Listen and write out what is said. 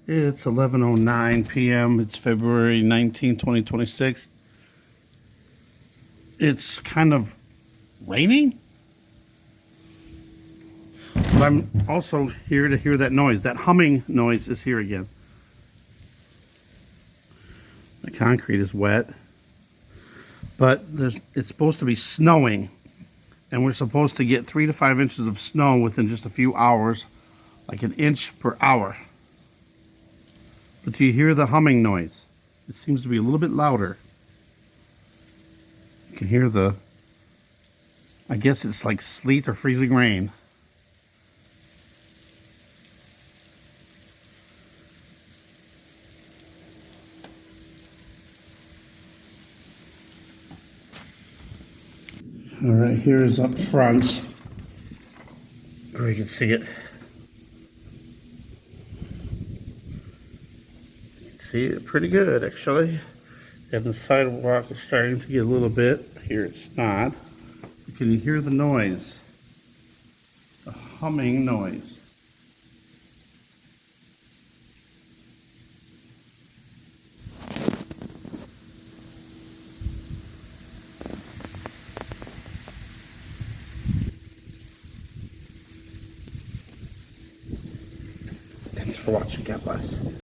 It's 11:09 p.m. It's February 19, 2026. It's kind of raining, but I'm also here to hear that noise. That humming noise is here again. The concrete is wet, but it's supposed to be snowing, and we're supposed to get 3 to 5 inches of snow within just a few hours, like an inch per hour. But do you hear the humming noise? It seems to be a little bit louder. You can hear I guess it's like sleet or freezing rain. All right, here is up front, where you can see it. You can see it pretty good, actually. And the sidewalk is starting to get a little bit. Here it's not. Can you hear the noise? The humming noise. Thanks for watching. God bless.